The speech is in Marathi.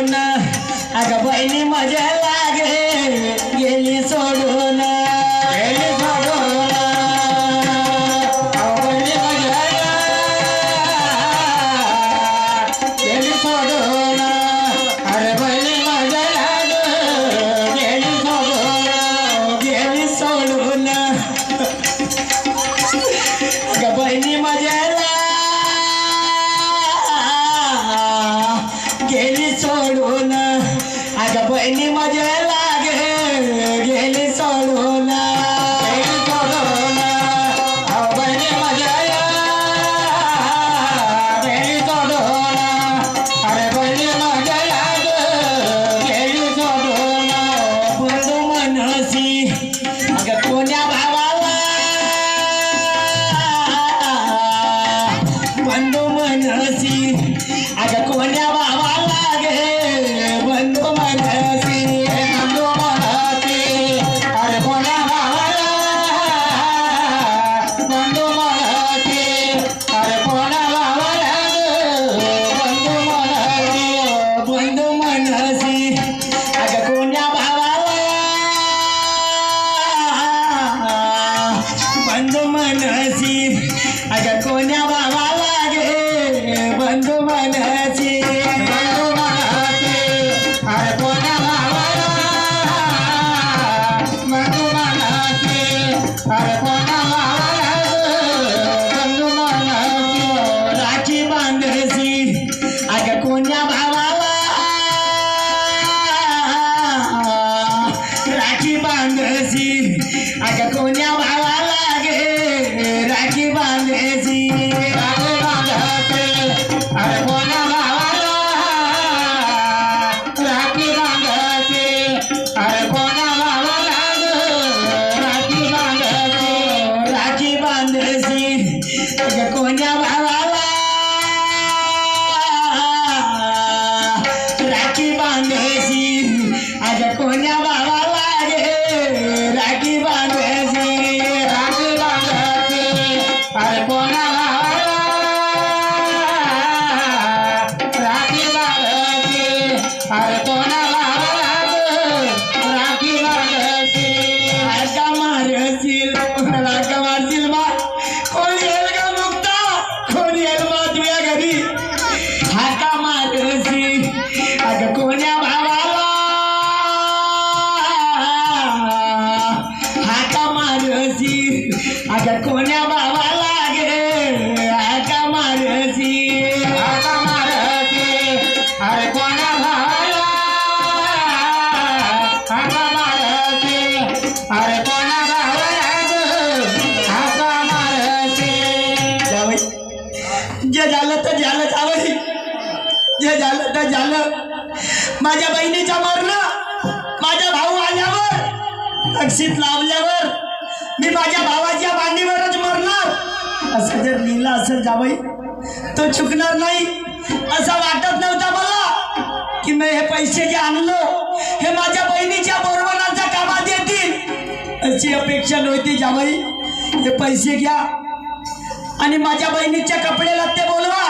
सोडून अगं बहिणी मजा लागे गेली सोडून बहिणी मजा लागे गेली सोडून बहिणी मजा गेली सोडून अरे बहिणी मजा लागे गेली सोडून बंधू मनसी अगं कोण्या भावाला बंधू मनसी अगं कोण्या भावाला गे बंधू बंधू मनसी अगं कोण्या भावाला गे बंधू मनसी बंधू मनसी अरे कोण्या भावाला बंधू मनसी अरे कोण्या भावाला बंधू मनसी राखी बांधसी अगं कोण्या भावाला राखी बांधसी अगं कोण्या भावाला राखी बांधेची राखी बांधते अरे कोण्या भावाला राखी बांधते अरे कोण्या भावाला राखी बांधते राखी बांधेची अगं कोण्या भावाला राखी बांधेची अगं कोण्या भावाला राखी बांधेची राखी अरे कोणा राखी बांधते अरे कोणा राखी बांधते का मारशील का मारशील बा कोण येईल का मुक्ता कोण येईल बा तुझ्या घरी हाका मारशील अगं कोण्या भावाला हाका मारशील अगं कोण्या भावाला अरे कोणा भावाला हाका मारते अरे कोणा भावाला हाका मारते जावई जे झालं तर झालं जावई जे झालं तर झालं माझ्या बहिणीच्या मरणं माझ्या भाऊ आल्यावर अक्षित लावल्यावर मी माझ्या भावाच्या मांडीवरच मरणार असं जर लिहिलं असेल जावई तो चुकणार नाही असं वाटत नव्हतं मला की मी हे पैसे जे आणलो हे माझ्या बहिणीच्या बोरवनाच्या कामात येतील अशी अपेक्षा नव्हती जावई हे पैसे घ्या आणि माझ्या बहिणीच्या कपडे लत्ते बोलवा